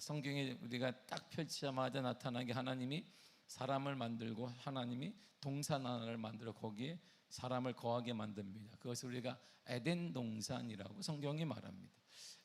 성경에 우리가 딱 펼치자마자 나타난 게 하나님이 사람을 만들고 하나님이 동산 하나를 만들어 거기에 사람을 거하게 만듭니다. 그것을 우리가 에덴 동산이라고 성경이 말합니다.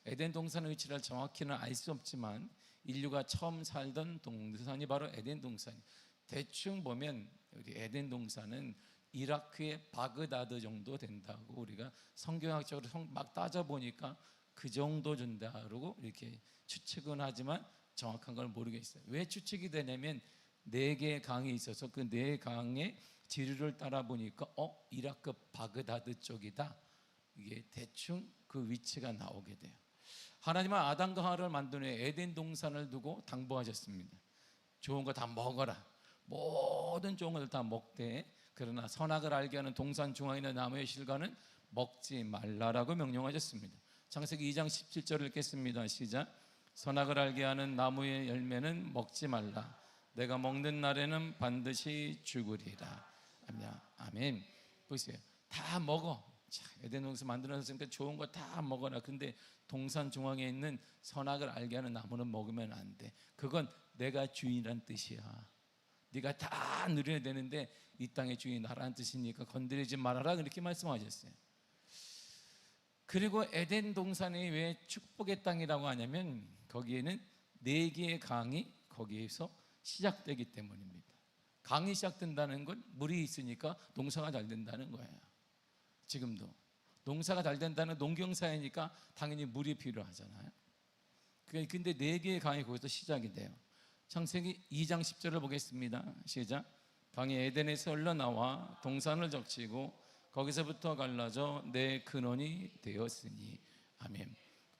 에덴 동산의 위치를 정확히는 알 수 없지만 인류가 처음 살던 동산이 바로 에덴 동산이에요. 대충 보면 우리 에덴 동산은 이라크의 바그다드 정도 된다고 우리가 성경학적으로 막 따져보니까 그 정도 된다고 이렇게 추측은 하지만 정확한 걸 모르겠어요. 왜 추측이 되냐면 4개의 강이 있어서 그 4강의 지류를 따라 보니까 이라크 바그다드 쪽이다, 이게 대충 그 위치가 나오게 돼요. 하나님은 아담과 하와를 만든 후에 에덴 동산을 두고 당부하셨습니다. 좋은 거 다 먹어라, 모든 좋은 것을 다 먹되 그러나 선악을 알게 하는 동산 중앙에 있는 나무의 실과는 먹지 말라라고 명령하셨습니다. 창세기 2장 17절을 읽겠습니다. 시작. 선악을 알게 하는 나무의 열매는 먹지 말라. 내가 먹는 날에는 반드시 죽으리라. 아멘. 보세요. 다 먹어. 자, 에덴 동산 만들어놨으니까 좋은 거 다 먹어라. 근데 동산 중앙에 있는 선악을 알게 하는 나무는 먹으면 안 돼. 그건 내가 주인이란 뜻이야. 네가 다 누려야 되는데 이 땅의 주인이 나라는 뜻이니까 건드리지 말아라, 그렇게 말씀하셨어요. 그리고 에덴 동산이 왜 축복의 땅이라고 하냐면 거기에는 4개의 강이 거기에서 시작되기 때문입니다. 강이 시작된다는 건 물이 있으니까 농사가 잘 된다는 거예요. 지금도 농사가 잘 된다는 농경사회니까 당연히 물이 필요하잖아요. 근데 4개의 강이 거기서 시작이 돼요. 창세기 2장 10절을 보겠습니다. 시작. 강이 에덴에서 흘러나와 동산을 적치고 거기서부터 갈라져 내 근원이 되었으니. 아멘.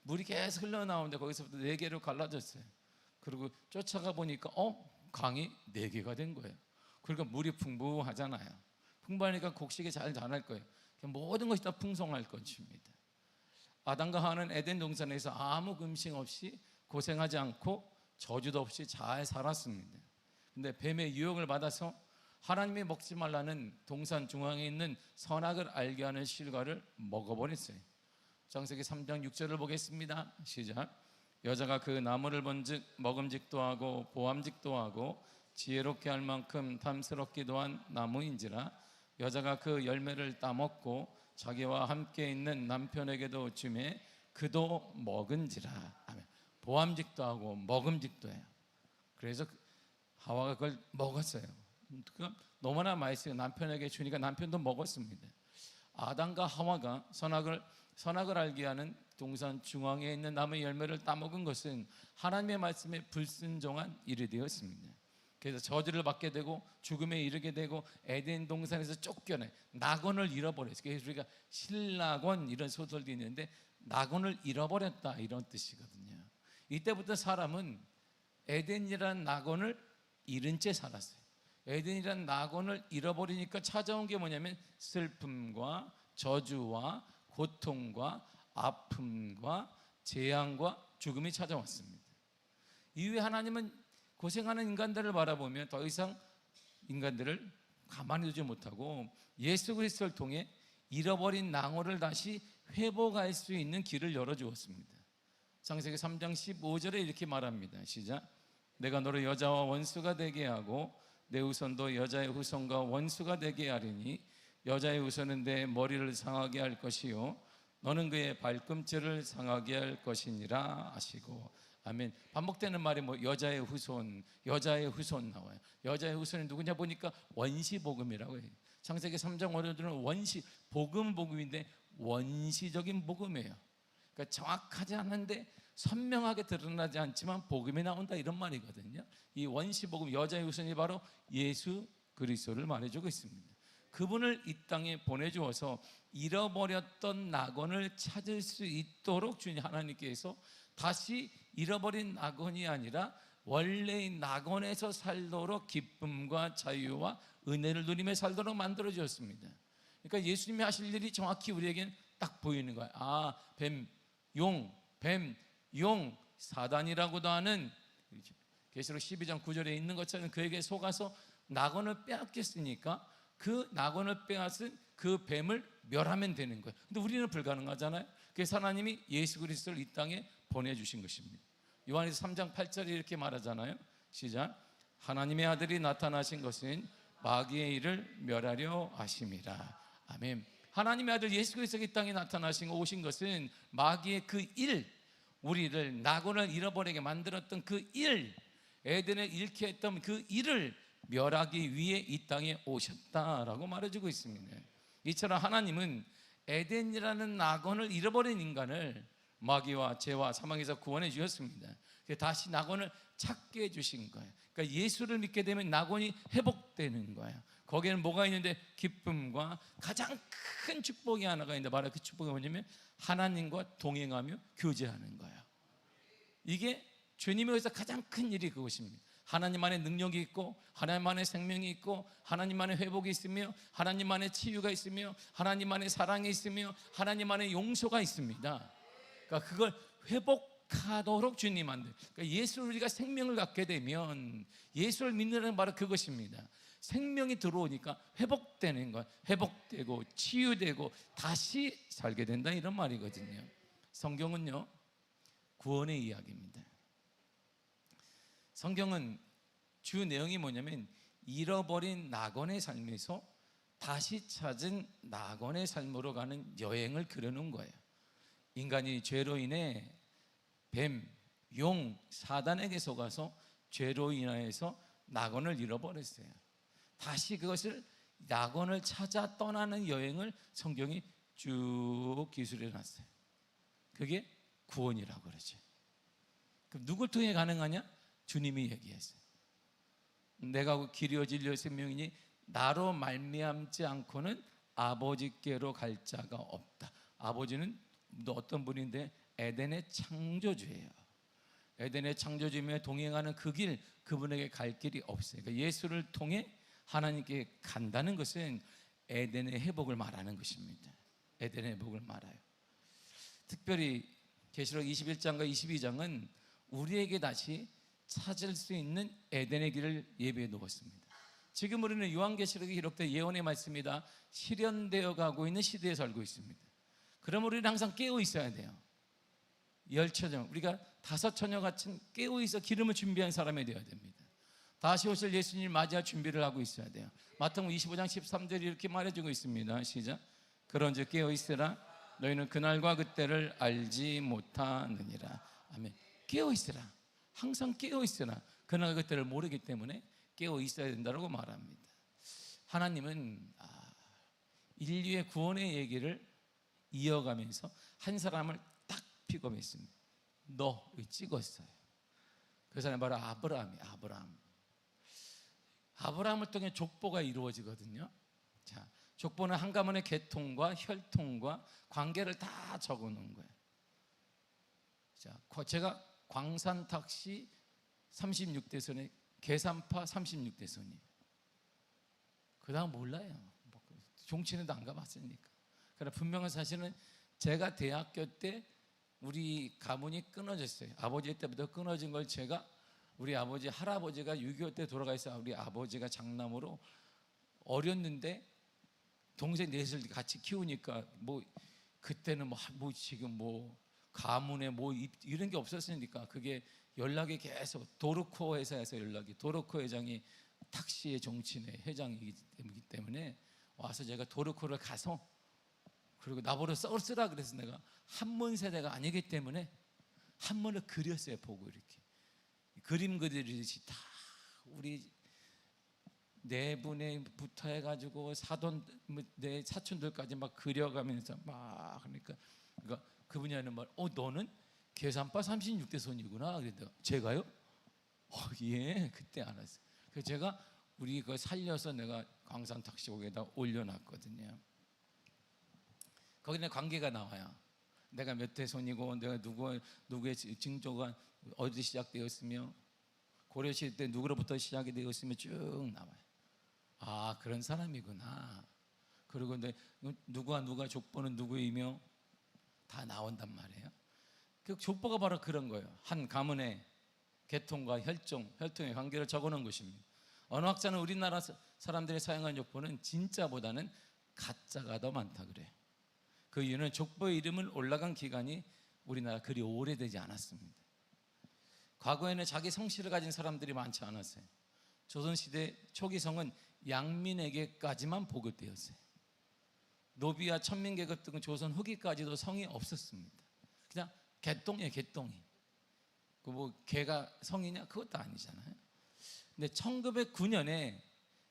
물이 계속 흘러나오는데 거기서부터 4개로 갈라졌어요. 그리고 쫓아가 보니까 강이 4개가 된 거예요. 그러니까 물이 풍부하잖아요. 풍부하니까 곡식이 잘 자랄 거예요. 모든 것이 다 풍성할 것입니다. 아담과 하와는 에덴 동산에서 아무 금식 없이 고생하지 않고 저주도 없이 잘 살았습니다. 근데 뱀의 유혹을 받아서 하나님이 먹지 말라는 동산 중앙에 있는 선악을 알게 하는 실과를 먹어버렸어요. 창세기 3장 6절을 보겠습니다. 시작. 여자가 그 나무를 본즉 먹음직도 하고 보암직도 하고 지혜롭게 할 만큼 탐스럽기도 한 나무인지라 여자가 그 열매를 따먹고 자기와 함께 있는 남편에게도 주매 그도 먹은지라. 아멘. 보암직도 하고 먹음직도 해요. 그래서 하와가 그걸 먹었어요. 너무나 맛있어요. 남편에게 주니까 남편도 먹었습니다. 아담과 하와가 선악을 알게 하는 동산 중앙에 있는 나무의 열매를 따먹은 것은 하나님의 말씀에 불순종한 일이 되었습니다. 그래서 저주를 받게 되고 죽음에 이르게 되고 에덴 동산에서 쫓겨내 낙원을 잃어버렸어요. 그래서 우리가 신낙원 이런 소설도 있는데 낙원을 잃어버렸다 이런 뜻이거든요. 이때부터 사람은 에덴이라는 낙원을 잃은 채 살았어요. 에덴이라는 낙원을 잃어버리니까 찾아온 게 뭐냐면 슬픔과 저주와 고통과 아픔과 재앙과 죽음이 찾아왔습니다. 이후에 하나님은 고생하는 인간들을 바라보며 더 이상 인간들을 가만히 두지 못하고 예수 그리스도를 통해 잃어버린 낙원을 다시 회복할 수 있는 길을 열어주었습니다. 창세기 3장 15절에 이렇게 말합니다. 시작. 내가 너를 여자와 원수가 되게 하고 내 후손도 여자의 후손과 원수가 되게 하리니 여자의 후손은 내 머리를 상하게 할 것이요 너는 그의 발꿈치를 상하게 할 것이니라 하시고. 아멘. 반복되는 말이 여자의 후손 나와요. 여자의 후손이 누구냐 보니까 원시복음이라고 해요. 창세기 3장 5절은 복음인데 원시적인 복음이에요. 그러니까 정확하지 않은데 선명하게 드러나지 않지만 복음이 나온다 이런 말이거든요. 이 원시복음 여자의 후손이 바로 예수 그리스도를 말해주고 있습니다. 그분을 이 땅에 보내주어서 잃어버렸던 낙원을 찾을 수 있도록 주님 하나님께서 다시 잃어버린 낙원이 아니라 원래의 낙원에서 살도록 기쁨과 자유와 은혜를 누리며 살도록 만들어 주었습니다. 그러니까 예수님이 하실 일이 정확히 우리에게는 딱 보이는 거예요. 뱀, 용, 사단이라고도 하는 계시록 12장 9절에 있는 것처럼 그에게 속아서 낙원을 빼앗겼으니까 그 낙원을 빼앗은 그 뱀을 멸하면 되는 거예요. 근데 우리는 불가능하잖아요. 그래서 하나님이 예수 그리스도를 이 땅에 보내주신 것입니다. 요한에서 3장 8절에 이렇게 말하잖아요. 시작. 하나님의 아들이 나타나신 것은 마귀의 일을 멸하려 하심이라. 아멘. 하나님의 아들 예수 그리스도가 이 땅에 나타나신 오신 것은 마귀의 그 일, 우리를 낙원을 잃어버리게 만들었던 그 일, 에덴을 잃게 했던 그 일을 멸하기 위해 이 땅에 오셨다라고 말해주고 있습니다. 이처럼 하나님은 에덴이라는 낙원을 잃어버린 인간을 마귀와 죄와 사망에서 구원해 주셨습니다. 다시 낙원을 찾게 해주신 거예요. 그러니까 예수를 믿게 되면 낙원이 회복되는 거예요. 거기에는 뭐가 있는데 기쁨과 가장 큰 축복이 하나가 있는데 바로 그 축복이 뭐냐면 하나님과 동행하며 교제하는 거예요. 이게 주님에 의해서 가장 큰 일이 그것입니다. 하나님 안에 능력이 있고 하나님 안에 생명이 있고 하나님 안에 회복이 있으며 하나님 안에 치유가 있으며 하나님 안에 사랑이 있으며 하나님 안에 용서가 있습니다. 그러니까 그걸 회복하도록 주님 만들. 그러니까 예수를 우리가 생명을 갖게 되면 예수를 믿는 바로 그것입니다. 생명이 들어오니까 회복되는 것, 회복되고 치유되고 다시 살게 된다 이런 말이거든요. 성경은요 구원의 이야기입니다. 성경은 주 내용이 뭐냐면 잃어버린 낙원의 삶에서 다시 찾은 낙원의 삶으로 가는 여행을 그려놓은 거예요. 인간이 죄로 인해 뱀, 용, 사단에게 속아서 죄로 인하여서 낙원을 잃어버렸어요. 다시 그것을 낙원을 찾아 떠나는 여행을 성경이 쭉 기술해 놨어요. 그게 구원이라고 그러죠. 그럼 누굴 통해 가능하냐? 주님이 얘기했어요. 내가 길이요 진리요 생명이니 나로 말미암지 않고는 아버지께로 갈 자가 없다. 아버지는 어떤 분인데 에덴의 창조주예요. 에덴의 창조주님에 동행하는 그 길, 그분에게 갈 길이 없어요. 그러니까 예수를 통해 하나님께 간다는 것은 에덴의 회복을 말하는 것입니다. 에덴의 회복을 말해요. 특별히 계시록 21장과 22장은 우리에게 다시 찾을 수 있는 에덴의 길을 예비해 놓았습니다. 지금 우리는 요한계시록에 기록된 예언의 말씀이다 실현되어 가고 있는 시대에 살고 있습니다. 그럼 우리는 항상 깨어 있어야 돼요. 열처녀, 우리가 다섯 처녀같이 깨어 있어 기름을 준비한 사람이 되어야 됩니다. 다시 오실 예수님을 맞이할 준비를 하고 있어야 돼요. 마태복음 25장 13절이 이렇게 말해주고 있습니다. 시작. 그런즉 깨어 있으라 너희는 그날과 그때를 알지 못하느니라. 아멘. 깨어 있으라. 항상 깨어 있으라. 그날 그때를 모르기 때문에 깨어 있어야 된다고 말합니다. 하나님은 인류의 구원의 얘기를 이어가면서 한 사람을 딱 픽업했습니다. 너 찍었어요. 그 사람이 바로 아브라함이에요. 아브라함을 통해 족보가 이루어지거든요. 자, 족보는 한 가문의 계통과 혈통과 관계를 다 적어놓은 거예요. 자, 제가 광산탁씨 36대손에 계산파 36대손이에요. 그 다음 몰라요. 종친회도 안 가봤으니까. 그러나 분명한 사실은 제가 대학교 때 우리 가문이 끊어졌어요. 아버지 때부터 끊어진 걸 제가 우리 아버지 할아버지가 6.25 때 돌아가서 우리 아버지가 장남으로 어렸는데 동생 넷을 같이 키우니까 뭐 그때는 뭐 지금 뭐 가문에 뭐 이런 게 없었으니까 그게 연락이 계속 도르코 회사에서 연락이 도르코 회장이 탁시의 정치의 회장이기 때문에 와서 제가 도르코를 가서 그리고 나보고 쓰라 그래서 내가 한문 세대가 아니기 때문에 한문을 그렸어요. 보고 이렇게 그림 그리듯이 다 우리 네 분에부터 해가지고 사돈 내 사촌들까지 막 그려가면서 막 그러니까 그분이 하는 말, 너는 계산파 36대 손이구나. 그랬더니 제가요? 예, 그때 알았어요. 그래서 제가 우리 그 살려서 내가 광산 탁시곡에다 올려놨거든요. 거기는 관계가 나와요. 내가 몇 대 손이고 내가 누구의 징조가 어디 시작되었으며 고려시대 때 누구로부터 시작이 되었으며 쭉 나와요. 그런 사람이구나. 그리고 누가 족보는 누구이며 다 나온단 말이에요. 그 족보가 바로 그런 거예요. 한 가문의 계통과 혈통의 관계를 적어놓은 것입니다. 어느 학자는 우리나라 사람들이 사용한 족보는 진짜보다는 가짜가 더 많다 그래요. 그 이유는 족보의 이름을 올라간 기간이 우리나라 그리 오래되지 않았습니다. 과거에는 자기 성씨를 가진 사람들이 많지 않았어요. 조선시대 초기 성은 양민에게까지만 보급되었어요. 노비와 천민계급 등 조선 후기까지도 성이 없었습니다. 그냥 개똥이에요, 개똥이. 그 뭐 개가 성이냐? 그것도 아니잖아요. 근데 1909년에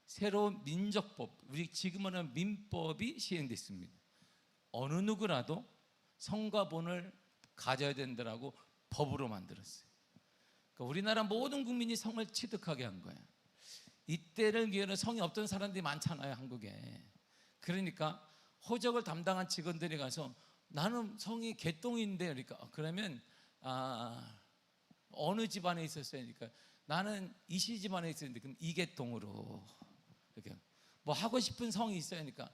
새로운 민족법, 우리 지금은 하는 민법이 시행됐습니다. 어느 누구라도 성과 본을 가져야 된다라고 법으로 만들었어요. 그러니까 우리나라 모든 국민이 성을 취득하게 한 거예요. 이때를 기해서 성이 없던 사람들이 많잖아요, 한국에. 그러니까 호적을 담당한 직원들이 가서 나는 성이 개똥인데, 그러니까 그러면 어느 집안에 있었어요? 그러니까 나는 이씨 집안에 있었는데 그럼 이개똥으로 이렇게 뭐 하고 싶은 성이 있어야 하니까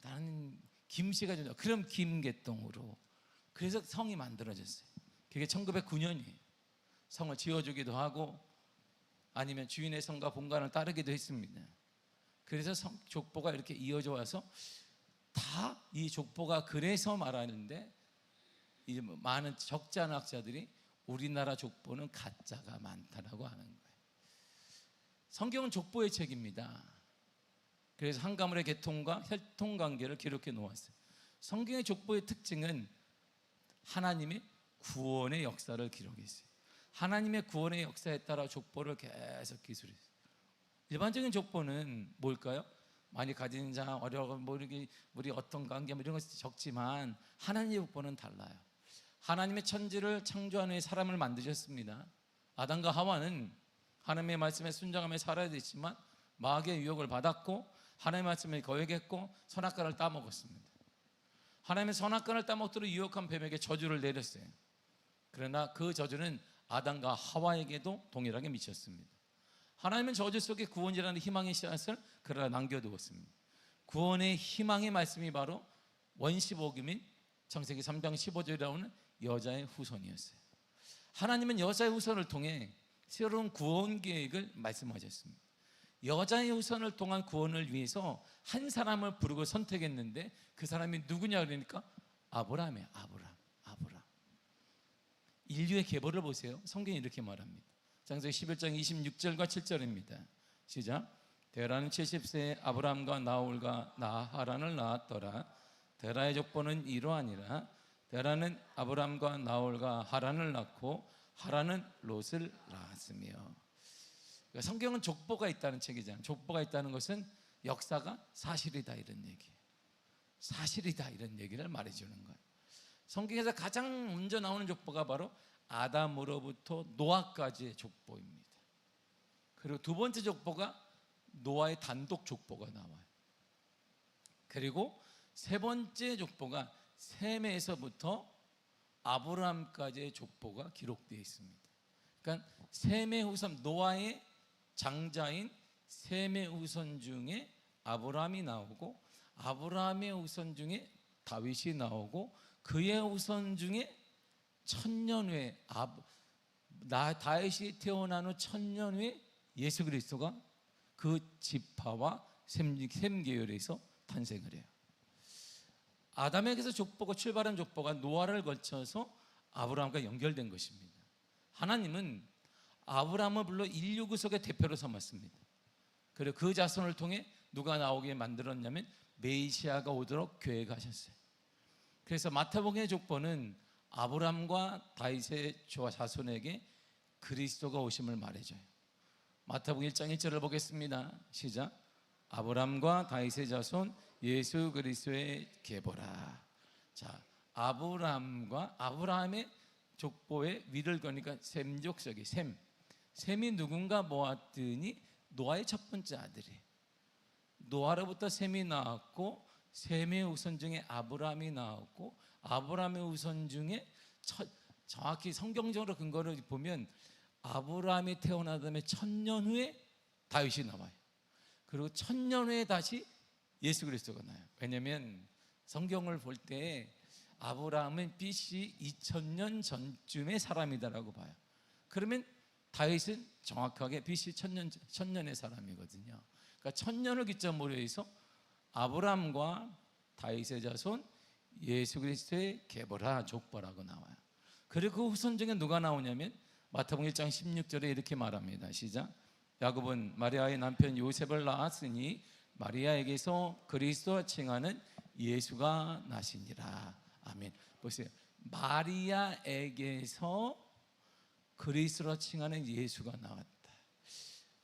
나는 김씨가 좋다. 그럼 김개똥으로. 그래서 성이 만들어졌어요. 그게 1909년이에요. 성을 지어주기도 하고 아니면 주인의 성과 본관을 따르기도 했습니다. 그래서 족보가 이렇게 이어져 와서 다 이 족보가 그래서 말하는데 이제 많은 적자학자들이 우리나라 족보는 가짜가 많다라고 하는 거예요. 성경은 족보의 책입니다. 그래서 한 가문의 계통과 혈통 관계를 기록해 놓았어요. 성경의 족보의 특징은 하나님의 구원의 역사를 기록했어요. 하나님의 구원의 역사에 따라 족보를 계속 기술했어요. 일반적인 족보는 뭘까요? 많이 가진 자, 어려운 우리 어떤 관계 이런 것이 적지만 하나님의 족보는 달라요. 하나님의 천지를 창조한 후에 사람을 만드셨습니다. 아담과 하와는 하나님의 말씀에 순종하며 살아야 됐지만 마귀의 유혹을 받았고 하나님의 말씀을 거역했고 선악과를 따먹었습니다. 하나님의 선악과를 따먹도록 유혹한 뱀에게 저주를 내렸어요. 그러나 그 저주는 아담과 하와에게도 동일하게 미쳤습니다. 하나님은 저주 속에 구원이라는 희망의 씨앗을 그러나 남겨두었습니다. 구원의 희망의 말씀이 바로 원시복음인 창세기 3장 15절에 나오는 여자의 후손이었어요. 하나님은 여자의 후손을 통해 새로운 구원 계획을 말씀하셨습니다. 여자의 후손을 통한 구원을 위해서 한 사람을 부르고 선택했는데 그 사람이 누구냐 그러니까 아브라함이에요. 아브라함. 인류의 계보를 보세요. 성경이 이렇게 말합니다. 창세기 11장 26절과 7절입니다. 시작. 데라는 70세에 아브라함과 나홀과 나하란을 낳았더라. 데라의 족보는 이러하니라. 데라는 아브라함과 나홀과 하란을 낳고 하란은 롯을 낳았으며. 그러니까 성경은 족보가 있다는 책이잖아요. 족보가 있다는 것은 역사가 사실이다 이런 얘기예요. 사실이다 이런 얘기를 말해주는 거예요. 성경에서 가장 먼저 나오는 족보가 바로 아담으로부터 노아까지의 족보입니다. 그리고 두 번째 족보가 노아의 단독 족보가 나와요. 그리고 세 번째 족보가 셈에서부터 아브라함까지의 족보가 기록되어 있습니다. 그러니까 셈의 후손, 노아의 장자인 셈의 후손 중에 아브라함이 나오고 아브라함의 후손 중에 다윗이 나오고 그의 후손 중에 천년 후에 다윗이 태어난 후 천년 후에 예수 그리스도가 그 지파와 셈 계열에서 탄생을 해요. 아담에게서 족보가 출발한 족보가 노아를 거쳐서 아브라함과 연결된 것입니다. 하나님은 아브라함을 불러 인류 구속의 대표로 삼았습니다. 그리고 그 자손을 통해 누가 나오게 만들었냐면 메시아가 오도록 계획하셨어요. 그래서 마태복음의 족보는 아브라함과 다윗의 자손에게 그리스도가 오심을 말해줘요. 마태복음 1장 1절을 보겠습니다. 시작. 아브라함과 다윗의 자손 예수 그리스도의 계보라. 자, 아브라함의 족보에 위를 거니까 셈족속이 셈이 누군가 모았더니 노아의 첫 번째 아들이에요. 노아로부터 셈이 나왔고 셈의 후손 중에 아브라함이 나왔고 아브라함의 후손 중에 정확히 성경적으로 근거를 보면 아브라함이 태어나다음에 1000년 후에 다윗이 나와요. 그리고 1000년 후에 다시 예수 그리스도가 나요. 왜냐하면 성경을 볼 때 아브라함은 BC 2000년 전쯤의 사람이다라고 봐요. 그러면 다윗은 정확하게 BC 1000년의 사람이거든요. 그러니까 1000년을 기점으로 해서 아브라함과 다윗의 자손 예수 그리스도의 계보라 족보라고 나와요. 그리고 그 후손 중에 누가 나오냐면 마태복음 1장 16절에 이렇게 말합니다. 시작. 야곱은 마리아의 남편 요셉을 낳았으니 마리아에게서 그리스도라 칭하는 예수가 나시니라. 아멘. 보세요. 마리아에게서 그리스도라 칭하는 예수가 나왔다.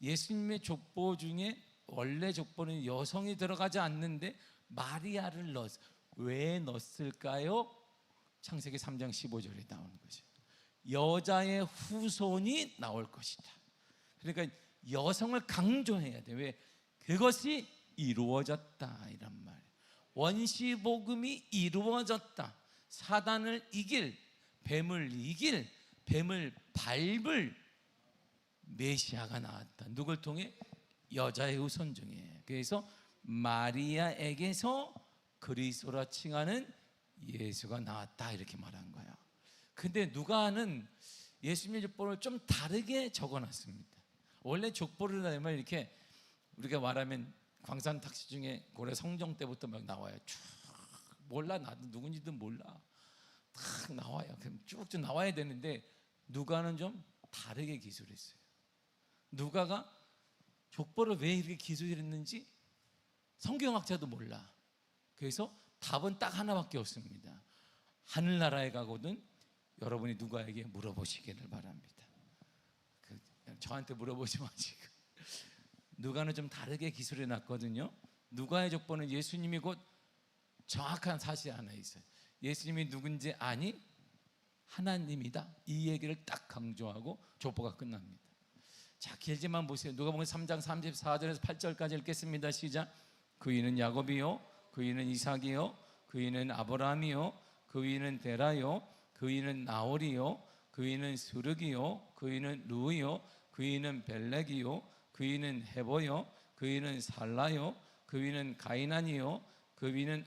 예수님의 족보 중에 원래 족보는 여성이 들어가지 않는데 마리아를 넣었어요. 왜 넣었을까요? 창세기 3장 15절에 나오는 거죠. 여자의 후손이 나올 것이다. 그러니까 여성을 강조해야 돼. 왜? 그것이 이루어졌다 이란 말이에요. 원시복음이 이루어졌다. 사단을 이길, 뱀을 이길, 뱀을 밟을 메시아가 나왔다. 누굴 통해? 여자의 후손 중에. 그래서 마리아에게서 그리스도라 칭하는 예수가 나왔다 이렇게 말한 거예요. 근데 누가는 예수님의 족보를 좀 다르게 적어놨습니다. 원래 족보를 하면 이렇게 우리가 말하면 광산 탁시 중에 고려 성종 때부터 막 나와요. 쭉 몰라, 나도 누군지도 몰라, 탁 나와요. 그럼 쭉쭉 나와야 되는데 누가는 좀 다르게 기술했어요. 누가가 족보를 왜 이렇게 기술했는지 성경학자도 몰라. 그래서 답은 딱 하나밖에 없습니다. 하늘나라에 가거든 여러분이 누가에게 물어보시기를 바랍니다. 저한테 물어보지 마시고. 누가는 좀 다르게 기술해 놨거든요. 누가의 족보는 예수님이 곧 정확한 사실이 하나 있어요. 예수님이 누군지 아니? 하나님이다. 이 얘기를 딱 강조하고 족보가 끝납니다. 자, 길지만 보세요. 누가복음 3장 34절에서 8절까지 읽겠습니다. 시작. 그 위는 야곱이요, 그 위는 이삭이요, 그 위는 아브라함이요, 그 위는 데라요, 그 위는 나홀이요, 그 위는 스르기요, 그 위는 루이요, 그 위는 벨렉이요, 그 위는 헤보요, 그 위는 살라요, 그 위는 가이난이요, 그 위는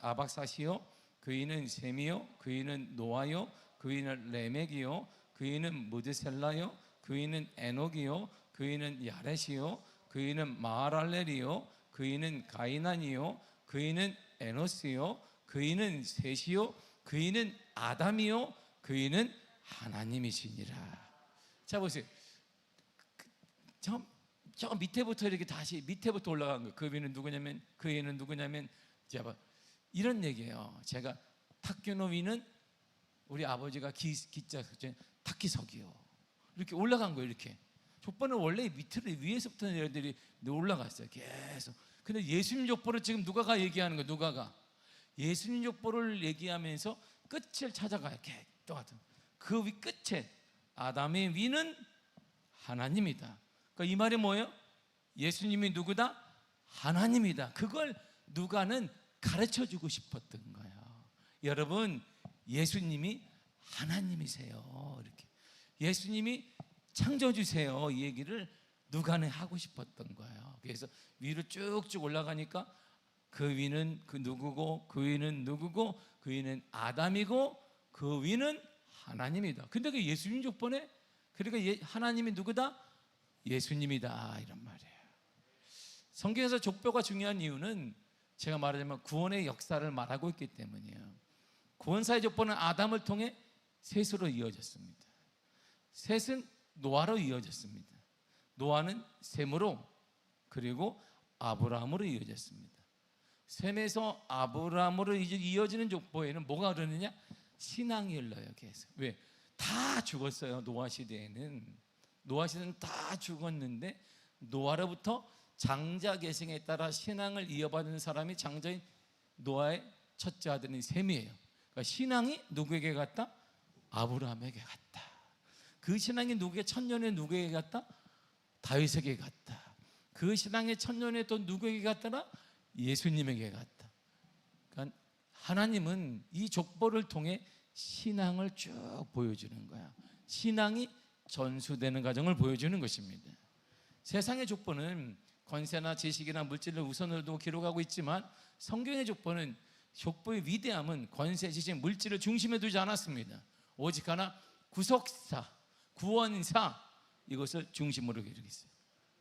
아박사시요, 그 위는 셈이요, 그 위는 노아요, 그 위는 레멕이요, 그 위는 무드셀라요, 그 위는 에녹이요, 그 위는 야렛이요, 그 위는 마하랄렐이요, 그 위는 가이난이요, 그 위는 에노스요, 그 위는 셋이요, 그 위는 아담이요, 그 위는 하나님이시니라. 자 보세요. 저 밑에부터 이렇게 다시 밑에부터 올라간 거예요. 그 위는 누구냐면, 그 위는 누구냐면, 이런 얘기예요. 제가 탁규노 위는 우리 아버지가 기자 탁기석이요. 이렇게 올라간 거예요. 이렇게 족보는 원래 밑으로 위에서부터 얘들이 올라갔어요. 계속. 근데 예수님 족보를 지금 누가가 얘기하는 거예요. 누가가 예수님 족보를 얘기하면서 끝을 찾아가요. 똑같은 그 위 끝에 아담의 위는 하나님이다. 그러니까 이 말이 뭐예요? 예수님이 누구다? 하나님이다. 그걸 누가는 가르쳐주고 싶었던 거예요. 여러분, 예수님이 하나님이세요. 이렇게 예수님이 창조주세요. 이 얘기를 누가는 하고 싶었던 거예요. 그래서 위로 쭉쭉 올라가니까 그 위는 그 누구고, 그 위는 누구고, 그 위는 아담이고, 그 위는 하나님이다. 근데 그 예수님 족보네. 그러니까 하나님이 누구다? 예수님이다 이런 말이에요. 성경에서 족보가 중요한 이유는 제가 말하자면 구원의 역사를 말하고 있기 때문이에요. 구원사의 족보는 아담을 통해 셋으로 이어졌습니다. 셋은 노아로 이어졌습니다. 노아는 셈으로, 그리고 아브라함으로 이어졌습니다. 셈에서 아브라함으로 이어지는 족보에는 뭐가 흐르느냐? 신앙이 흘러요. 계속. 왜? 다 죽었어요. 노아 시대에는. 노아 시대는 다 죽었는데 노아로부터 장자 계승에 따라 신앙을 이어받는 사람이 장자인 노아의 첫째 아들인 셈이에요. 그러니까 신앙이 누구에게 갔다? 아브라함에게 갔다. 그 신앙이 누구에게, 천년에 누구에게 갔다? 다윗에게 갔다. 그 신앙의 천년에 또 누구에게 갔더라? 예수님에게 갔다. 그러니까 하나님은 이 족보를 통해 신앙을 쭉 보여주는 거야. 신앙이 전수되는 과정을 보여주는 것입니다. 세상의 족보는 권세나 지식이나 물질을 우선으로 두고 기록하고 있지만 성경의 족보는 족보의 위대함은 권세, 지식, 물질을 중심에 두지 않았습니다. 오직 하나 구속사, 구원사, 이것을 중심으로 기록했어요.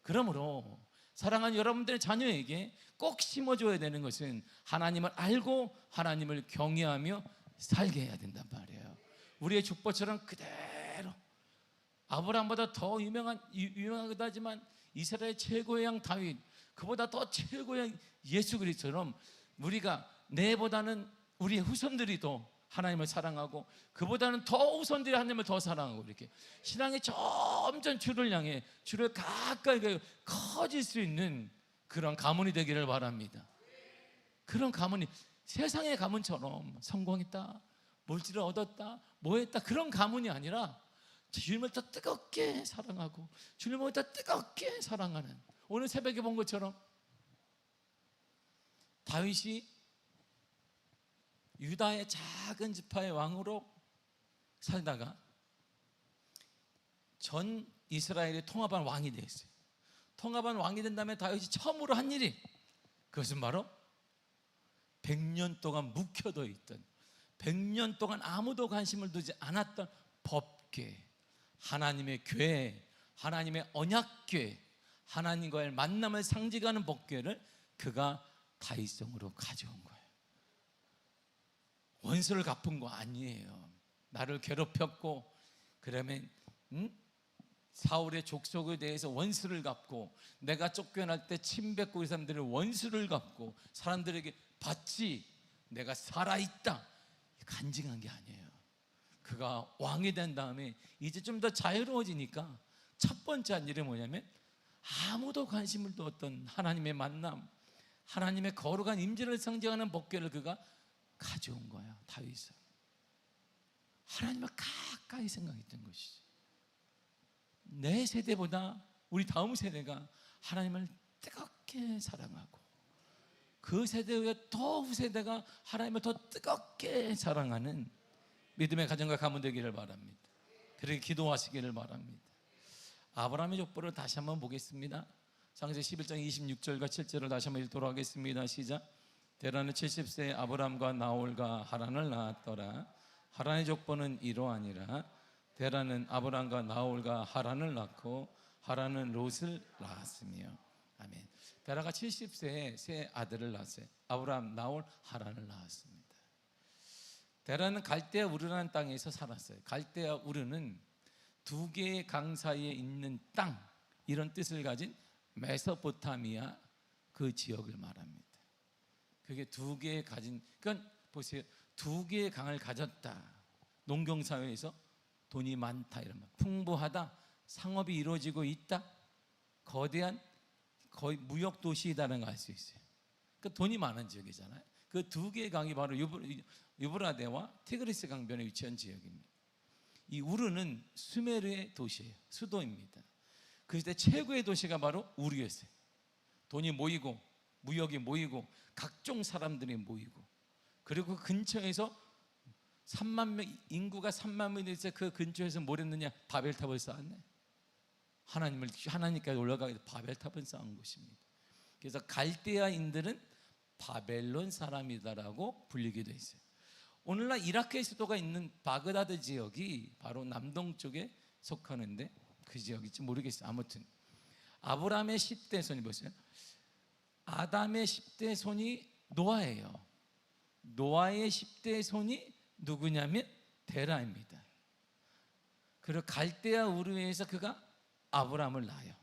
그러므로 사랑하는 여러분들의 자녀에게 꼭 심어줘야 되는 것은 하나님을 알고 하나님을 경외하며 살게 해야 된단 말이에요. 우리의 족보처럼 그대로 아브라함보다 더 유명하기도 하지만 이스라엘 최고의 양 다윗, 그보다 더 최고의 양 예수 그리스도처럼 우리가 내보다는 우리의 후손들이 더 하나님을 사랑하고 그보다는 더 후손들이 하나님을 더 사랑하고 이렇게 신앙이 점점 주를 향해 주를 가까이 커질 수 있는 그런 가문이 되기를 바랍니다. 그런 가문이 세상의 가문처럼 성공했다, 물질을 얻었다, 뭐했다 그런 가문이 아니라 주님을 더 뜨겁게 사랑하고 주님을 더 뜨겁게 사랑하는, 오늘 새벽에 본 것처럼 다윗이 유다의 작은 지파의 왕으로 살다가 전 이스라엘의 통합한 왕이 되었어요. 통합한 왕이 된 다음에 다윗이 처음으로 한 일이, 그것은 바로 100년 동안 묵혀져 있던, 100년 동안 아무도 관심을 두지 않았던 법궤, 하나님의 궤, 하나님의 언약궤, 하나님과의 만남을 상징하는 법궤를 그가 다윗성으로 가져온 거예요. 원수를 갚은 거 아니에요. 나를 괴롭혔고 그러면 사울의 족속에 대해서 원수를 갚고, 내가 쫓겨날 때 침뱉고 이 사람들의 원수를 갚고 사람들에게 받지, 내가 살아있다 간증한 게 아니에요. 그가 왕이 된 다음에 이제 좀 더 자유로워지니까 첫 번째 한 일이 뭐냐면 아무도 관심을 두었던 하나님의 만남, 하나님의 거룩한 임재를 상징하는 법궤를 그가 가져온 거예요. 다윗은 하나님을 가까이 생각했던 것이죠. 내 세대보다 우리 다음 세대가 하나님을 뜨겁게 사랑하고 그 세대 후에 더 후세대가 하나님을 더 뜨겁게 사랑하는 믿음의 가정과 가문 되기를 바랍니다. 그렇게 기도하시기를 바랍니다. 아브라함의 족보를 다시 한번 보겠습니다. 창세기 11장 26절과 7절을 다시 한번 읽도록 하겠습니다. 시작. 데라는 70세에 아브라함과 나홀과 하란을 낳았더라. 하란의 족보는 이러하니라. 데라는 아브라함과 나홀과 하란을 낳고 하란은 롯을 낳았으며. 아멘. 데라가 70세에 세 아들을 낳았어요. 아브라함, 나홀, 하란을 낳았습니다. 데라는 갈대아 우르라는 땅에서 살았어요. 갈대아 우르는 두 개의 강 사이에 있는 땅, 이런 뜻을 가진 메소포타미아 그 지역을 말합니다. 그게 두 개의 가진, 그러니까 보세요, 두 개의 강을 가졌다, 농경사회에서 돈이 많다, 이런 말, 풍부하다, 상업이 이루어지고 있다, 거대한 거의 무역 도시이다는 걸 알 수 있어요. 그 돈이 많은 지역이잖아요. 그 두 개의 강이 바로 유브라데와 티그리스 강변에 위치한 지역입니다. 이 우르는 수메르의 도시예요. 수도입니다. 그 시대 최고의 도시가 바로 우르였어요. 돈이 모이고 무역이 모이고 각종 사람들이 모이고, 그리고 그 근처에서 3만 명, 인구가 3만 명이 있어서 그 근처에서 뭘 했느냐? 바벨탑을 쌓았네. 하나님까지 올라가기 위해서 바벨탑을 쌓은 것입니다. 그래서 갈대아인들은 바벨론 사람이다라고 불리기도 했어요. 오늘날 이라크의 수도가 있는 바그다드 지역이 바로 남동쪽에 속하는데 그 지역일지 모르겠어요. 아무튼 아브라함의 10대 손이 보세요. 아담의 10대 손이 노아예요. 노아의 10대 손이 누구냐면 데라입니다. 그리고 갈대아 우르에서 그가 아브라함을 낳아요.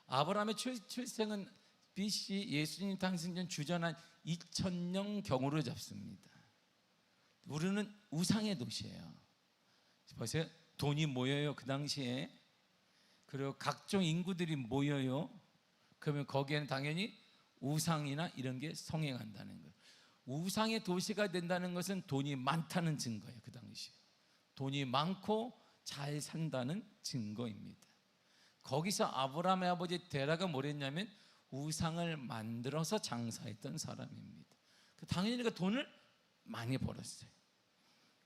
아브라함의 출생은 BC 예수님 탄생전 주전한 2000년 경으로 잡습니다. 우르는 우상의 도시예요. 보세요. 돈이 모여요. 그 당시에. 그리고 각종 인구들이 모여요. 그러면 거기에는 당연히 우상이나 이런 게 성행한다는 거예요. 우상의 도시가 된다는 것은 돈이 많다는 증거예요. 그 당시에 돈이 많고 잘 산다는 증거입니다. 거기서 아브라함의 아버지 데라가 뭘 했냐면 우상을 만들어서 장사했던 사람입니다. 당연히 그 돈을 많이 벌었어요.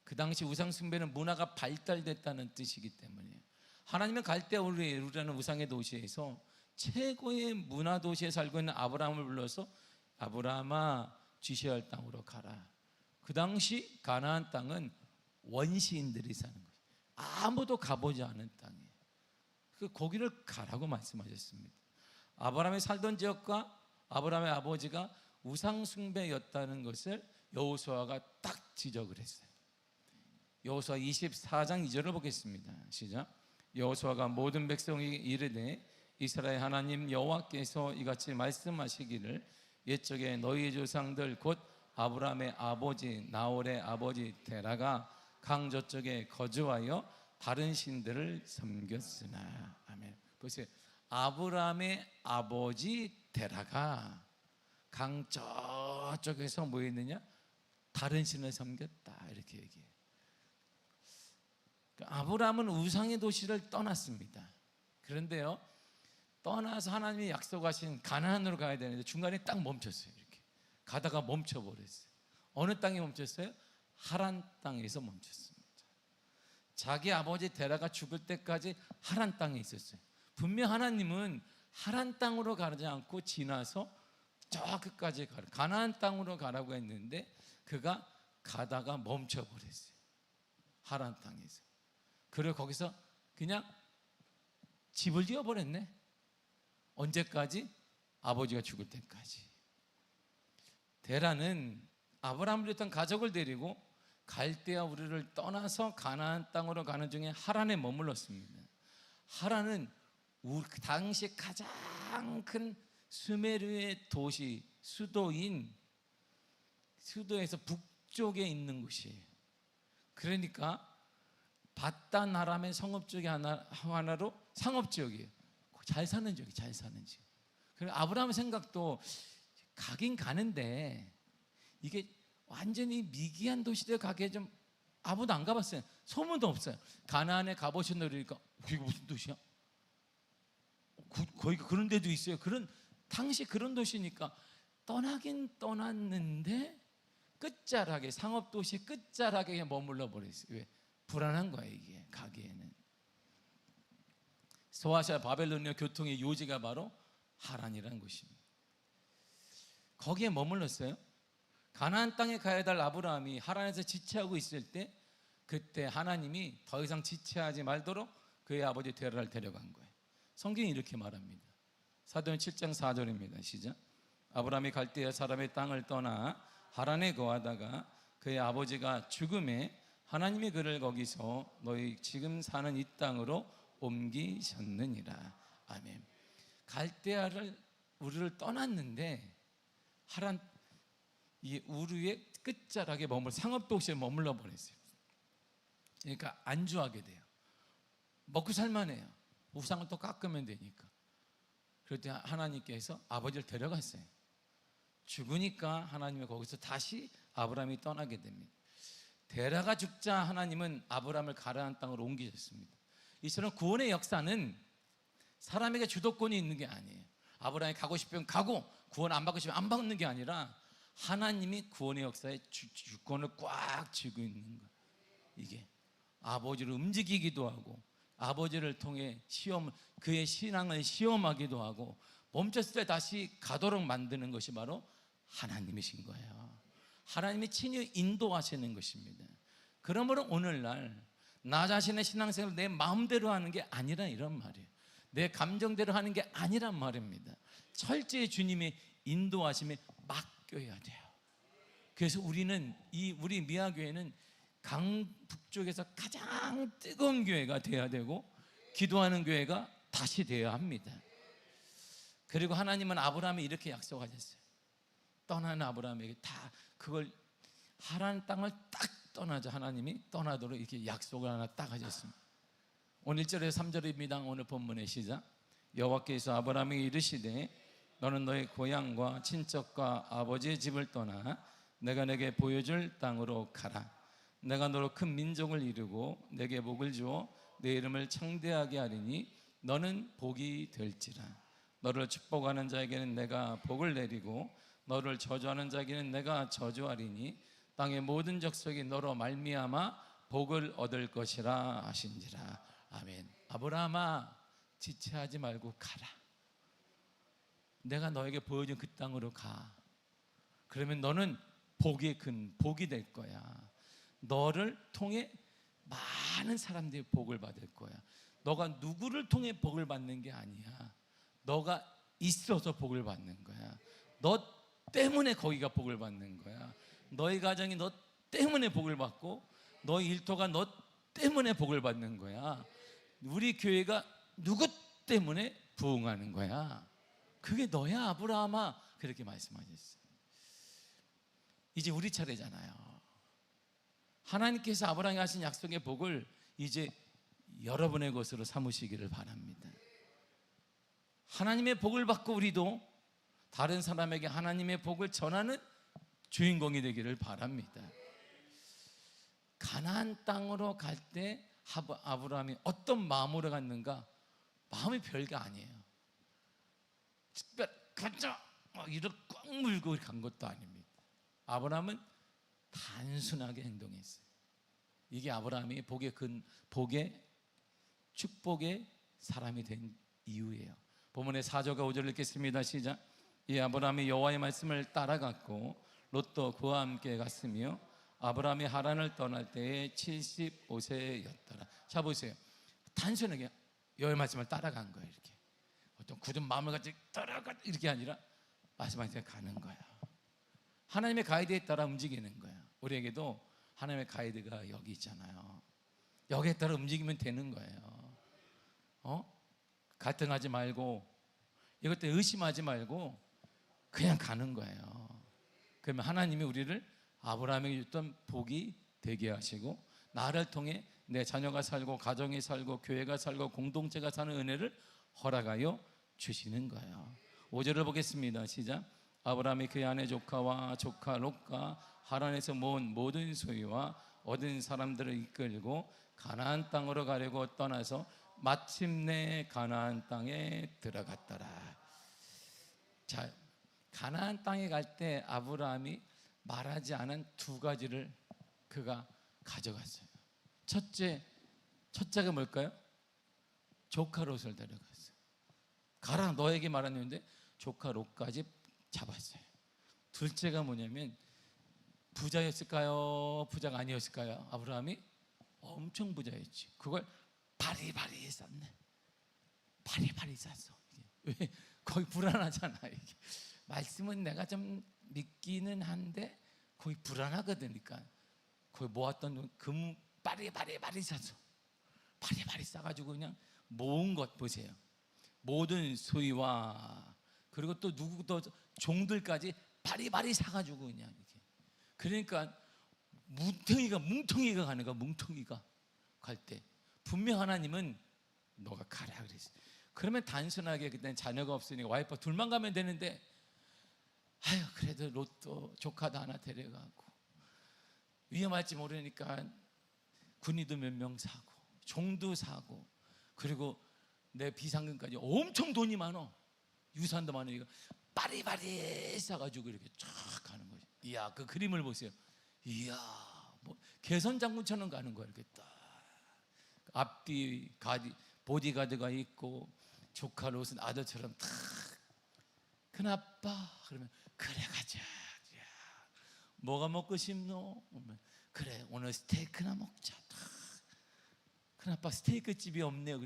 그 당시 우상 숭배는 문화가 발달됐다는 뜻이기 때문에 하나님은 갈대아 우르라는 우상의 도시에서 최고의 문화 도시에 살고 있는 아브라함을 불러서 아브라함아 쥐셔야 할 땅으로 가라. 그 당시 가나안 땅은 원시인들이 사는 거예요. 아무도 가보지 않은 땅이에요. 거기를 가라고 말씀하셨습니다. 아브라함이 살던 지역과 아브라함의 아버지가 우상 숭배였다는 것을 여호수아가 딱 지적을 했어요. 여호수아 24장 2절을 보겠습니다. 시작. 여호수아가 모든 백성이 이르되 이스라엘 하나님 여호와께서 이같이 말씀하시기를 옛적에 너희 조상들 곧 아브라함의 아버지 나홀의 아버지 데라가 강 저쪽에 거주하여 다른 신들을 섬겼으나. 아멘. 보세요. 아브라함의 아버지 데라가 강 저쪽에서 뭐 했느냐? 다른 신을 섬겼다, 이렇게 얘기해요. 아브라함은 우상의 도시를 떠났습니다. 그런데요, 떠나서 하나님이 약속하신 가나안으로 가야 되는데 중간에 딱 멈췄어요. 이렇게 가다가 멈춰버렸어요. 어느 땅에 멈췄어요? 하란 땅에서 멈췄습니다. 자기 아버지 데라가 죽을 때까지 하란 땅에 있었어요. 분명 하나님은 하란 땅으로 가지 않고 지나서 저 끝까지 가라, 가나안 땅으로 가라고 했는데 그가 가다가 멈춰버렸어요. 하란 땅에서. 그리고 거기서 그냥 집을 지어버렸네. 언제까지? 아버지가 죽을 때까지. 데라는 아브라함을 비롯한 가족을 데리고 갈대아 우르를 떠나서 가나안 땅으로 가는 중에 하란에 머물렀습니다. 하란은 그 당시 가장 큰 수메르의 도시, 수도에서 북쪽에 있는 곳이에요. 그러니까 바단 아람의 성읍 중에 하나로 상업지역이에요. 잘 사는 지역이, 잘 사는 지역. 그리고 아브라함의 생각도 가긴 가는데 이게 완전히 미기한 도시들 가기에 좀, 아무도 안 가봤어요. 소문도 없어요. 가나안에 가보셨나 그러니까 이게 무슨 도시야? 거기 그런 데도 있어요. 그런 당시 그런 도시니까 떠나긴 떠났는데 끝자락에, 상업도시 끝자락에 머물러 버렸어요. 왜? 불안한 거야, 이게 가기에는. 소아시아 바벨로니아 교통의 요지가 바로 하란이라는 곳입니다. 거기에 머물렀어요. 가나안 땅에 가야 될 아브라함이 하란에서 지체하고 있을 때, 그때 하나님이 더 이상 지체하지 말도록 그의 아버지 데라를 데려간 거예요. 성경이 이렇게 말합니다. 사도행 7장 4절입니다. 시작. 아브라함이 갈대아 사람의 땅을 떠나 하란에 거하다가 그의 아버지가 죽음에 하나님이 그를 거기서 너희 지금 사는 이 땅으로 옮기셨느니라. 아멘. 갈대아를 우르를 떠났는데 하란 이 우르의 끝자락에 상업도시에 머물러 버렸어요. 그러니까 안주하게 돼요. 먹고 살만해요. 우상을 또 깎으면 되니까. 그럴 때 하나님께서 아버지를 데려갔어요. 죽으니까 하나님이 거기서 다시 아브라함이 떠나게 됩니다. 데라가 죽자 하나님은 아브라함을 가나안 땅으로 옮기셨습니다. 이처럼 구원의 역사는 사람에게 주도권이 있는 게 아니에요. 아브라함이 가고 싶으면 가고 구원 안 받고 싶으면 안 받는 게 아니라 하나님이 구원의 역사에 주권을 꽉 쥐고 있는 거예요. 이게 아버지를 움직이기도 하고 아버지를 통해 그의 신앙을 시험하기도 하고 멈췄을 때 다시 가도록 만드는 것이 바로 하나님이신 거예요. 하나님이 친히 인도하시는 것입니다. 그러므로 오늘날 나 자신의 신앙생활을 내 마음대로 하는 게 아니라 이런 말이에요. 내 감정대로 하는 게 아니란 말입니다. 철저히 주님의 인도하심에 맡겨야 돼요. 그래서 우리 미아교회는 강북쪽에서 가장 뜨거운 교회가 돼야 되고 기도하는 교회가 다시 되어야 합니다. 그리고 하나님은 아브라함이 이렇게 약속하셨어요. 떠난 아브라함에게 다 그걸 하란 땅을 딱 떠나자 하나님이 떠나도록 이렇게 약속을 하나 딱 하셨습니다. 오늘 1절에서 3절입니다. 오늘 본문의 시작. 여호와께서 아브라함에게 이르시되 너는 너의 고향과 친척과 아버지의 집을 떠나 내가 내게 보여줄 땅으로 가라. 내가 너로 큰 민족을 이루고 내게 복을 주어 내 이름을 창대하게 하리니 너는 복이 될지라. 너를 축복하는 자에게는 내가 복을 내리고 너를 저주하는 자에게는 내가 저주하리니 땅의 모든 족속이 너로 말미암아 복을 얻을 것이라 하신지라. 아멘. 아브라함아, 지체하지 말고 가라. 내가 너에게 보여준 그 땅으로 가. 그러면 너는 복이 될 거야. 너를 통해 많은 사람들이 복을 받을 거야. 너가 누구를 통해 복을 받는 게 아니야. 너가 있어서 복을 받는 거야. 너 때문에 거기가 복을 받는 거야. 너희 가정이 너 때문에 복을 받고 너희 일터가 너 때문에 복을 받는 거야. 우리 교회가 누구 때문에 부흥하는 거야? 그게 너야, 아브라함아. 그렇게 말씀하셨어요. 이제 우리 차례잖아요. 하나님께서 아브라함에게 하신 약속의 복을 이제 여러분의 것으로 삼으시기를 바랍니다. 하나님의 복을 받고 우리도 다른 사람에게 하나님의 복을 전하는 주인공이 되기를 바랍니다. 가나안 땅으로 갈 때 아브라함이 어떤 마음으로 갔는가? 마음이 별게 아니에요. 특별 가자 이렇게 꽉 물고 간 것도 아닙니다. 아브라함은 단순하게 행동했어요. 이게 아브라함이 복의 축복의 사람이 된 이유예요. 본문의 4절과 5절을 읽겠습니다. 시작. 이 아브라함이 여호와의 말씀을 따라갔고 롯도 그와 함께 갔으며 아브라함이 하란을 떠날 때에 75세였더라. 자 보세요. 단순하게 여호와의 말씀을 따라간 거예요. 이렇게 어떤 굳은 마음을 가지고 따라가 이렇게 아니라 말씀하시니까 가는 거예요. 하나님의 가이드에 따라 움직이는 거예요. 우리에게도 하나님의 가이드가 여기 있잖아요. 여기에 따라 움직이면 되는 거예요. 갈등하지 말고 이것들 의심하지 말고 그냥 가는 거예요. 그러면 하나님이 우리를 아브라함에게 줬던 복이 되게 하시고 나를 통해 내 자녀가 살고 가정이 살고 교회가 살고 공동체가 사는 은혜를 허락하여 주시는 거예요. 5절을 보겠습니다. 시작. 아브라함이 그의 아내 조카와 조카 롯과 하란에서 모은 모든 소유와 얻은 사람들을 이끌고 가나안 땅으로 가려고 떠나서 마침내 가나안 땅에 들어갔더라. 자, 가나안 땅에 갈 때 아브라함이 말하지 않은 두 가지를 그가 가져갔어요. 첫째가 뭘까요? 조카 롯을 데려갔어요. 가라 너에게 말했는데 조카 롯까지 잡았어요. 둘째가 뭐냐면 부자였을까요? 부자가 아니었을까요? 아브라함이 엄청 부자였지. 그걸 바리바리 쌌네. 바리바리 쌌어. 왜? 거기 불안하잖아. 이게. 말씀은 내가 좀 믿기는 한데 거기 불안하거든. 그러니까 거기 모았던 금 바리바리 쌌어. 바리바리 싸가지고 그냥 모은 것 보세요. 모든 소유와 그리고 또 누구도 종들까지 바리바리 사가지고 그냥 이렇게. 그러니까 뭉텅이가 가는 거야. 뭉텅이가 갈 때 분명 하나님은 너가 가라 그랬어. 그러면 단순하게 그때는 자녀가 없으니까 와이프 둘만 가면 되는데 아유 그래도 롯도 조카도 하나 데려가고 위험할지 모르니까 군인도 몇 명 사고 종도 사고 그리고 내 비상금까지 엄청 돈이 많어. 유산도 많으니까 바리바리 싸가지고 이렇게 쫙 가는 거지. 이야 그 그림을 보세요. 이야 뭐 개선 장군처럼 가는 거야. 이렇게 딱 앞뒤 보디가드가 있고 조카 롯은 아들처럼 탁 큰아빠 그러면 그래 가자. 야, 뭐가 먹고 싶노? 그래 오늘 스테이크나 먹자. 큰아빠 스테이크 집이 없네요.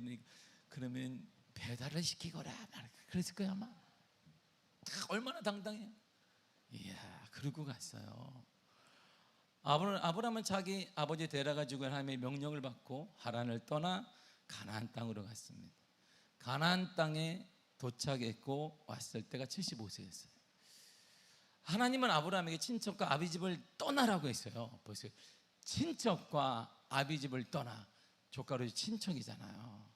그러면 배달을 시키거라. 그랬을 거야 아마. 얼마나 당당해요. 이야 그러고 갔어요. 아브라함은 자기 아버지 데려가지고 하나님의 명령을 받고 하란을 떠나 가나안 땅으로 갔습니다. 가나안 땅에 도착했고 왔을 때가 75세였어요. 하나님은 아브라함에게 친척과 아비집을 떠나라고 했어요. 보세요. 친척과 아비집을 떠나. 조카 롯이 친척이잖아요.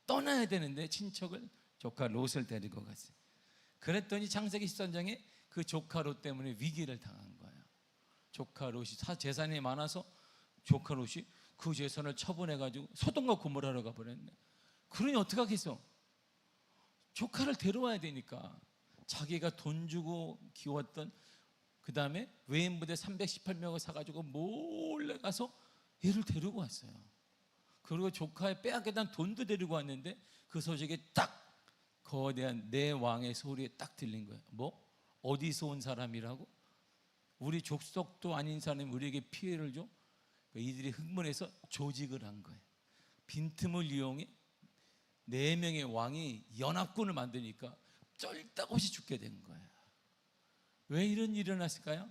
떠나야 되는데 친척을 조카 롯을 데리고 갔어요. 그랬더니 창세기 13장에 그 조카 롯 때문에 위기를 당한 거예요. 조카 롯이 재산이 많아서 조카 롯이 그 재산을 처분해가지고 소돔과 고모라로 가버렸네. 그러니 어떡하겠어? 조카를 데려와야 되니까 자기가 돈 주고 키웠던 그 다음에 외인부대 318명을 사가지고 몰래 가서 얘를 데리고 왔어요. 그리고 조카의 빼앗겼던 돈도 데리고 왔는데 그 소식이 딱 거대한 내 왕의 소리에 딱 들린 거예요. 뭐? 어디서 온 사람이라고? 우리 족속도 아닌 사람이 우리에게 피해를 줘? 이들이 흥분해서 조직을 한 거예요. 빈틈을 이용해 4명의 왕이 연합군을 만드니까 쩔딱없이 죽게 된 거예요. 왜 이런 일이 일어났을까요?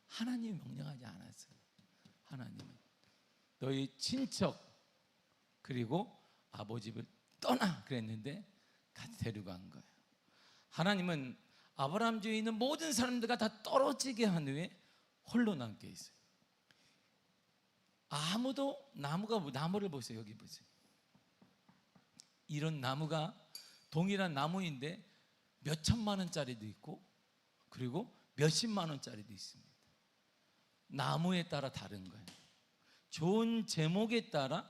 하나님이 명령하지 않았어요. 하나님은 너희 친척 그리고 아버지 집을 떠나 그랬는데 같이 데려간 거예요. 하나님은 아브라함 주위에 있는 모든 사람들과 다 떨어지게 한 후에 홀로 남게 했어요. 아무도 나무를 보세요. 여기 보세요. 이런 나무가 동일한 나무인데 몇 천만 원짜리도 있고 그리고 몇십만 원짜리도 있습니다. 나무에 따라 다른 거예요. 좋은 제목에 따라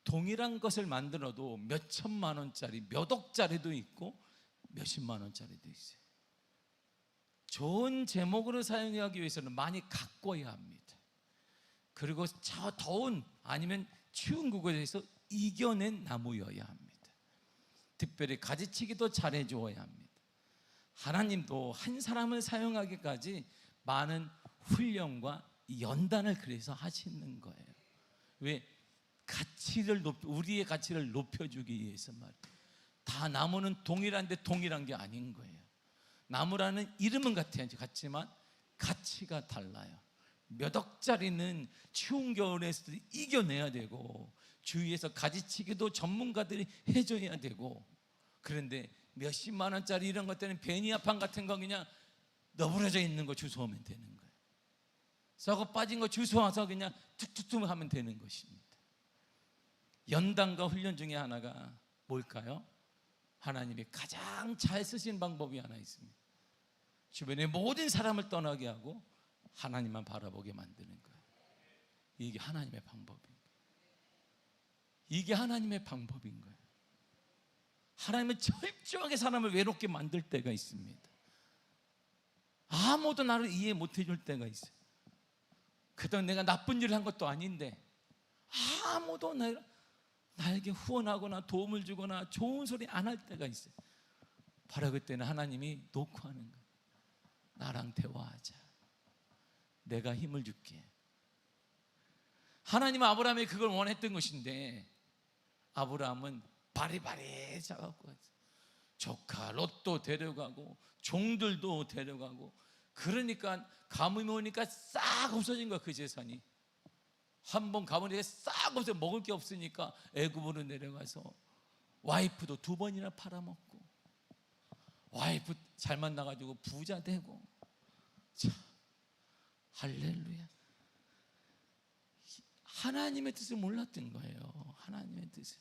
동일한 것을 만들어도 몇 천만 원짜리, 몇 억짜리도 있고 몇십만 원짜리도 있어요. 좋은 제목으로 사용하기 위해서는 많이 가꿔야 합니다. 그리고 저 더운 아니면 추운 곳에서 이겨낸 나무여야 합니다. 특별히 가지치기도 잘해 주어야 합니다. 하나님도 한 사람을 사용하기까지 많은 훈련과 연단을 그래서 하시는 거예요. 왜? 우리의 가치를 높여주기 위해서 말이에요. 다 나무는 동일한데 동일한 게 아닌 거예요. 나무라는 이름은 같지만 가치가 달라요. 몇 억짜리는 추운 겨울에서도 이겨내야 되고 주위에서 가지치기도 전문가들이 해줘야 되고, 그런데 몇십만 원짜리 이런 것들은 베니아판 같은 거 그냥 너부러져 있는 거 주워오면 되는 거예요. 썩어 빠진 거 주워와서 그냥 툭툭툭 하면 되는 것입니다. 연단과 훈련 중에 하나가 뭘까요? 하나님이 가장 잘 쓰신 방법이 하나 있습니다. 주변의 모든 사람을 떠나게 하고 하나님만 바라보게 만드는 거예요. 이게 하나님의 방법인 거예요. 이게 하나님의 방법인 거예요. 하나님은 철저하게 사람을 외롭게 만들 때가 있습니다. 아무도 나를 이해 못 해줄 때가 있어요. 그동안 내가 나쁜 일을 한 것도 아닌데 아무도 나에게 후원하거나 도움을 주거나 좋은 소리 안 할 때가 있어요. 바로 그때는 하나님이 놓고 하는 거예요. 나랑 대화하자. 내가 힘을 줄게. 하나님은 아브라함이 그걸 원했던 것인데 아브라함은 바리바리 잡았고 조카 롯도 데려가고 종들도 데려가고, 그러니까 가뭄이 오니까 싹 없어진 거야. 그 재산이 한번 가보니까 싹 없어. 먹을 게 없으니까 애굽으로 내려가서 와이프도 2번이나 팔아먹고 와이프 잘 만나가지고 부자 되고. 참, 할렐루야. 하나님의 뜻을 몰랐던 거예요. 하나님의 뜻을.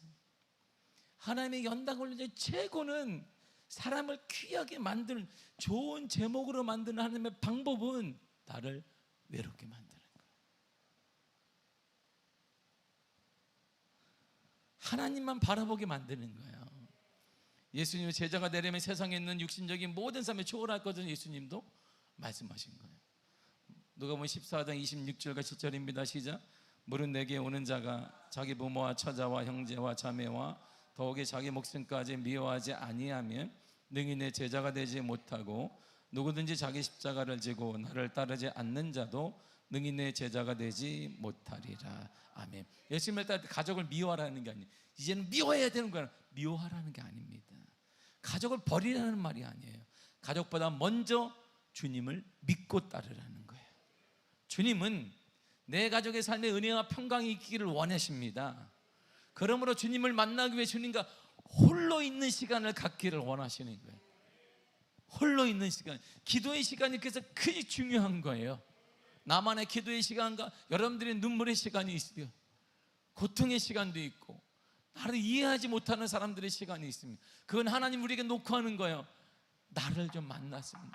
하나님의 연단 훈련의 최고는 사람을 귀하게 만드는, 좋은 제목으로 만드는 하나님의 방법은 나를 외롭게 만드는 거예요. 하나님만 바라보게 만드는 거예요. 예수님의 제자가 되려면 세상에 있는 육신적인 모든 삶을 초월할 것을 예수님도 말씀하신 거예요. 누가복음 14장 26절과 7절입니다. 시작. 무릇 내게 오는 자가 자기 부모와 처자와 형제와 자매와 더욱이 자기 목숨까지 미워하지 아니하면 능히 내 제자가 되지 못하고, 누구든지 자기 십자가를 지고 나를 따르지 않는 자도 능히 내 제자가 되지 못하리라. 아멘. 예수님을 따를 때 가족을 미워하라는 게 아니에요. 이제는 미워해야 되는 거야. 미워하라는 게 아닙니다. 가족을 버리라는 말이 아니에요. 가족보다 먼저 주님을 믿고 따르라는 거예요. 주님은 내 가족의 삶에 은혜와 평강이 있기를 원하십니다. 그러므로 주님을 만나기 위해 주님과 홀로 있는 시간을 갖기를 원하시는 거예요. 홀로 있는 시간, 기도의 시간이 그래서 크게 중요한 거예요. 나만의 기도의 시간과 여러분들의 눈물의 시간이 있어요. 고통의 시간도 있고 나를 이해하지 못하는 사람들의 시간이 있습니다. 그건 하나님 우리에게 놓고 하는 거예요. 나를 좀 만났으면,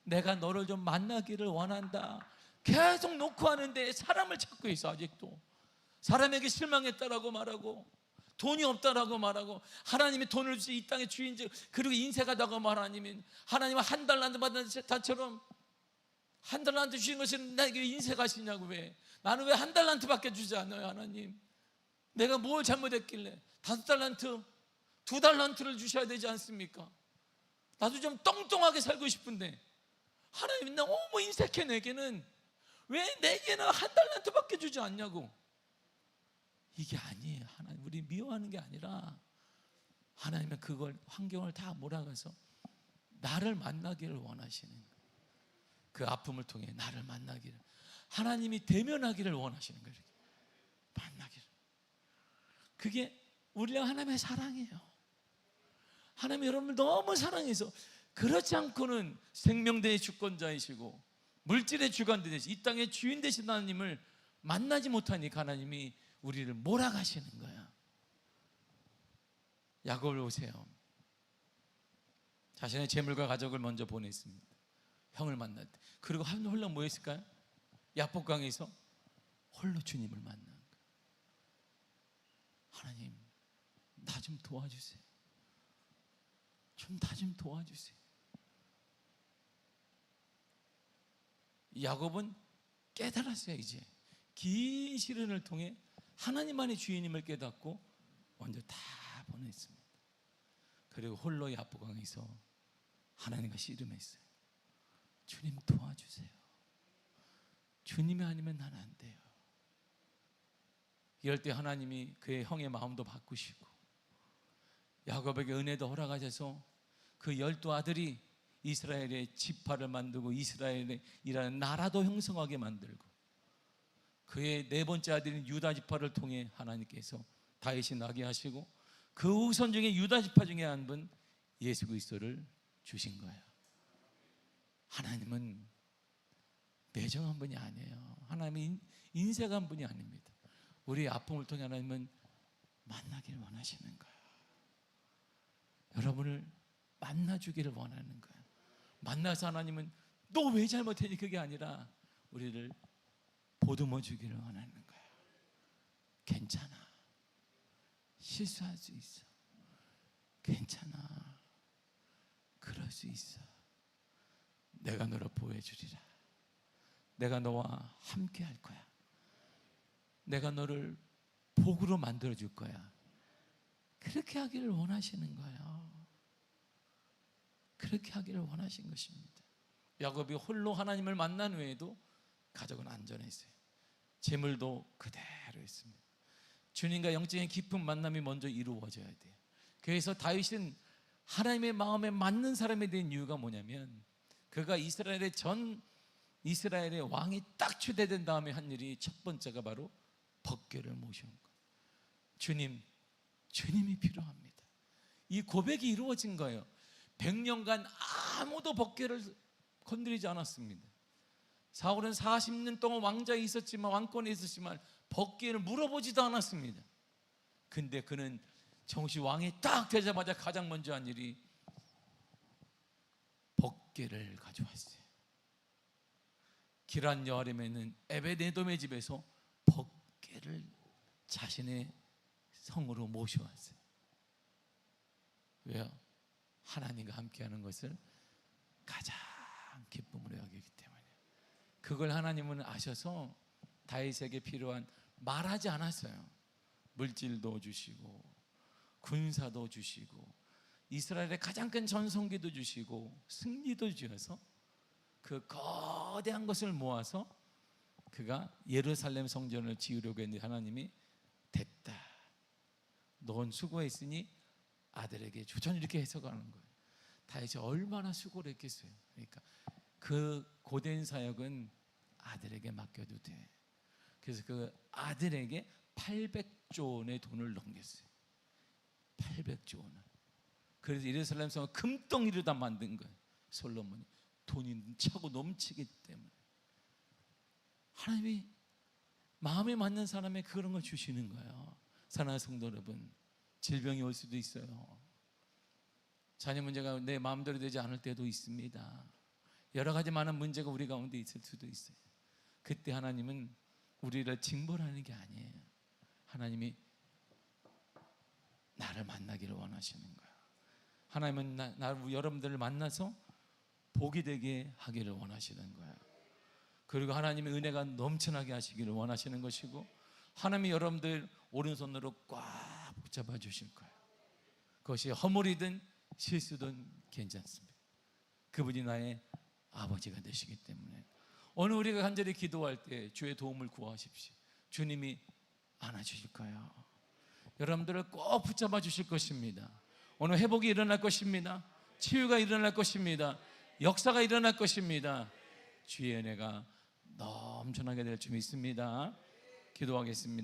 내가 너를 좀 만나기를 원한다. 계속 놓고 하는데 사람을 찾고 있어. 아직도 사람에게 실망했다라고 말하고 돈이 없다라고 말하고, 하나님이 돈을 주시 이 땅의 주인지 그리고 인색하다고 말하니면, 하나님은 한 달란트 받은 자처럼 한 달란트 주신 것은 나에게 인색하시냐고. 왜 나는 왜 한 달란트밖에 주지 않아요? 하나님, 내가 뭘 잘못했길래 5달란트 2달란트를 주셔야 되지 않습니까? 나도 좀 똥똥하게 살고 싶은데 하나님 너무 인색해. 내게는 왜 내게는 1달란트밖에 주지 않냐고. 이게 아니에요. 하나님 우리 미워하는 게 아니라 하나님은 그걸 환경을 다 몰아가서 나를 만나기를 원하시는 거예요. 그 아픔을 통해 나를 만나기를, 하나님이 대면하기를 원하시는 거예요. 만나기를. 그게 우리가 하나님의 사랑이에요. 하나님 여러분을 너무 사랑해서 그렇지 않고는 생명대의 주권자이시고 물질의 주관 되시고 이 땅의 주인 되신 하나님을 만나지 못하니까 하나님이 우리를 몰아가시는 거야. 야곱을 보세요. 자신의 재물과 가족을 먼저 보냈습니다. 형을 만날 때. 그리고 홀로 뭐 했을까요? 야복강에서 홀로 주님을 만난 거예요. 하나님, 나 좀 도와주세요. 나 좀 도와주세요. 야곱은 깨달았어요. 이제 긴 시련을 통해 하나님만의 주인임을 깨닫고 먼저 다 보냈습니다. 그리고 홀로 야복강에서 하나님과 씨름했어요. 주님 도와주세요. 주님이 아니면 나는 안 돼요. 이럴 때 하나님이 그의 형의 마음도 바꾸시고 야곱에게 은혜도 허락하셔서 그 12아들이 이스라엘의 지파를 만들고 이스라엘이라는 나라도 형성하게 만들고 그의 4번째 아들인 유다 지파를 통해 하나님께서 다윗이 나게 하시고 그 후손 중에 유다 지파 중에 한 분 예수 그리스도를 주신 거예요. 하나님은 매정한 분이 아니에요. 하나님은 인색한 분이 아닙니다. 우리의 아픔을 통해 하나님은 만나기를 원하시는 거예요. 여러분을 만나주기를 원하는 거예요. 만나서 하나님은 너 왜 잘못했니? 그게 아니라 우리를 보듬어 주기를 원하는 거예요. 괜찮아. 실수할 수 있어. 괜찮아. 그럴 수 있어. 내가 너를 보호해주리라. 내가 너와 함께 할 거야. 내가 너를 복으로 만들어줄 거야. 그렇게 하기를 원하시는 거예요. 그렇게 하기를 원하신 것입니다. 야곱이 홀로 하나님을 만난 후에도 가족은 안전했어요. 재물도 그대로 있습니다. 주님과 영적인 깊은 만남이 먼저 이루어져야 돼요. 그래서 다윗은 하나님의 마음에 맞는 사람이 된 이유가 뭐냐면 그가 이스라엘의 왕이 딱 추대된 다음에 한 일이 첫 번째가 바로 법궤를 모셔온 거예요. 주님이 필요합니다. 이 고백이 이루어진 거예요. 100년간 아무도 법궤를 건드리지 않았습니다. 사울은 40년 동안 왕자에 있었지만 왕권에 있었지만 법궤를 물어보지도 않았습니다. 근데 그는 정시 왕이 딱 되자마자 가장 먼저 한 일이 법궤를 가져왔어요. 기란 여아림에 있는 에베네돔의 집에서 법궤를 자신의 성으로 모셔왔어요. 왜요? 하나님과 함께하는 것을 가장 기쁨으로 여기기 때문에. 그걸 하나님은 아셔서 다윗에게 필요한 말하지 않았어요. 물질도 주시고 군사도 주시고 이스라엘의 가장 큰 전성기도 주시고 승리도 주셔서 그 거대한 것을 모아서 그가 예루살렘 성전을 지으려고 했는데 하나님이 됐다. 넌 수고했으니 아들에게 줘. 저는 이렇게 해석하는 거예요. 다윗이 얼마나 수고를 했겠어요. 그러니까 그 고된 사역은 아들에게 맡겨도 돼. 그래서 그 아들에게 800조 원의 돈을 넘겼어요. 800조 원을. 그래서 예루살렘 성을 금덩이로 다 만든 거예요. 솔로몬이. 돈이 차고 넘치기 때문에. 하나님이 마음에 맞는 사람에 그런 걸 주시는 거예요. 사랑하는 성도 여러분, 질병이 올 수도 있어요. 자녀 문제가 내 마음대로 되지 않을 때도 있습니다. 여러 가지 많은 문제가 우리 가운데 있을 수도 있어요. 그때 하나님은 우리를 징벌하는 게 아니에요. 하나님이 나를 만나기를 원하시는 거예요. 하나님은 여러분들을 만나서 복이 되게 하기를 원하시는 거예요. 그리고 하나님의 은혜가 넘쳐나게 하시기를 원하시는 것이고 하나님이 여러분들 오른손으로 꽉 붙잡아 주실 거예요. 그것이 허물이든 실수든 괜찮습니다. 그분이 나의 아버지가 되시기 때문에 오늘 우리가 간절히 기도할 때 주의 도움을 구하십시오. 주님이 안아주실 거예요. 여러분들을 꼭 붙잡아 주실 것입니다. 오늘 회복이 일어날 것입니다. 치유가 일어날 것입니다. 역사가 일어날 것입니다. 주의 은혜가 넘쳐나게 될 줄 믿습니다. 기도하겠습니다.